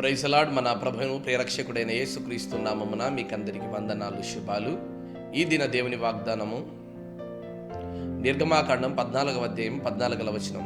Praise lord. మన ప్రభువు ప్రియరక్షకుడైన యేసుక్రీస్తు నామమున మీకందరికి వందనాలు, శుభాలు. ఈ దిన దేవుని వాగ్దానము నిర్గమాకాండం 14వ అధ్యాయం 14వ వచనం.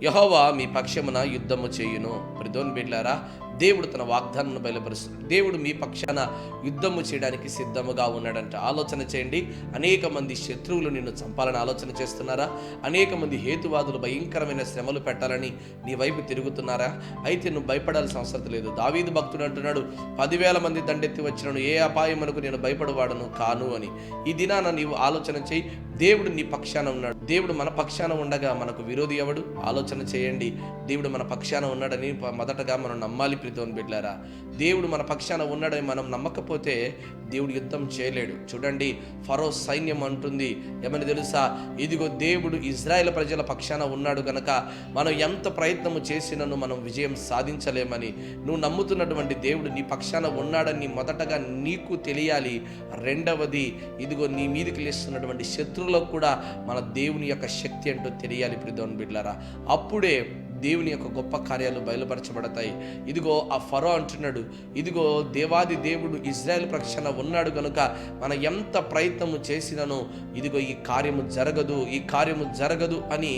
యెహోవా మీ పక్షమున యుద్ధము చేయును. ప్రియదేవుని బిడ్డలారా, దేవుడు తన వాగ్దానాన్ని బయలుపరుస్తున్నాడు. దేవుడు మీ పక్షాన యుద్ధము చేయడానికి సిద్ధముగా ఉన్నాడంట. ఆలోచన చేయండి. అనేక మంది శత్రువులు నిన్ను చంపాలని ఆలోచన చేస్తున్నారా? అనేక మంది హేతువాదులు భయంకరమైన శ్రమలు పెట్టాలని నీ వైపు తిరుగుతున్నారా? అయితే నువ్వు భయపడాల్సిన అవసరం లేదు. దావీదు భక్తుడు అంటున్నాడు, 10,000 మంది దండెత్తి వచ్చినను ఏ అపాయమునకు నేను భయపడవాడను కాను అని. ఈ దినాన నీవు ఆలోచన చేయి. దేవుడు నీ పక్షాన ఉన్నాడు. దేవుడు మన పక్షాన ఉండగా మనకు విరోధి ఎవడు? ఆలోచన చేయండి. దేవుడు మన పక్షాన ఉన్నాడని మొదటగా మనం నమ్మాలి. ప్రియదేవుని బిడ్డలారా, దేవుడు మన పక్షాన ఉన్నాడని మనం నమ్మకపోతే దేవుడు యుద్ధం చేయలేడు. చూడండి, ఫరో సైన్యం అంటుంది ఏమని తెలుసా? ఇదిగో దేవుడు ఇజ్రాయేల్ ప్రజల పక్షాన ఉన్నాడు గనక మనం ఎంత ప్రయత్నము చేసినను మనం విజయం సాధించలేమని. నువ్వు నమ్ముతున్నటువంటి దేవుడు నీ పక్షాన ఉన్నాడని మొదటగా నీకు తెలియాలి. రెండవది, ఇదిగో నీ మీదకి లేస్తున్నటువంటి శత్రువులకు కూడా మన దేవుని యొక్క శక్తి ఏంటో తెలియాలి. ప్రియదేవుని బిడ్డలారా, అప్పుడే దేవుని యొక్క గొప్ప కార్యాలు బయలుపరచబడతాయి. ఇదిగో ఆ ఫరో అంటున్నాడు, ఇదిగో దేవాది దేవుడు ఇజ్రాయెల్ పక్షాన ఉన్నాడు కనుక మనం ఎంత ప్రయత్నము చేసినను ఇదిగో ఈ కార్యము జరగదు అని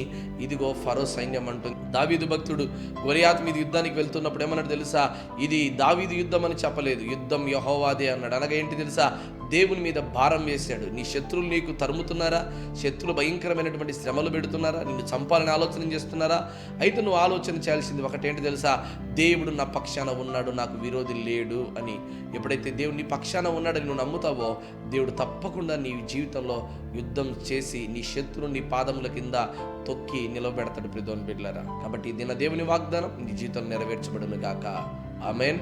ఇదిగో ఫరో సైన్యం అంటుంది. దావీదు భక్తుడు గొలియాతు మీద యుద్ధానికి వెళ్తున్నప్పుడు ఏమన్నాడు తెలుసా? ఇది దావీదు యుద్ధం అని చెప్పలేదు, యుద్ధం యెహోవాదే అన్నాడు. అనగా ఏంటి తెలుసా? దేవుని మీద భారం వేశాడు. నీ శత్రువులు నీకు తరుముతున్నారా? శత్రువులు భయంకరమైనటువంటి శ్రమలు పెడుతున్నారా? నిన్ను చంపాలని ఆలోచన చేస్తున్నారా? అయితే నువ్వు ఆలోచన చేయాల్సింది ఒకటేంటి తెలుసా? దేవుడు నా పక్షాన ఉన్నాడు, నాకు విరోధి లేడు అని. ఎప్పుడైతే దేవుడు నీ పక్షాన ఉన్నాడని నువ్వు నమ్ముతావో దేవుడు తప్పకుండా నీ జీవితంలో యుద్ధం చేసి నీ శత్రువు నీ పాదముల కింద తొక్కి నిలబెడతాడు. ప్రియదేవుని బిడ్డలారా, కాబట్టి ఈ దిన దేవుని వాగ్దానం నీ జీవితంలో నెరవేర్చబడును గాక. ఆమేన్.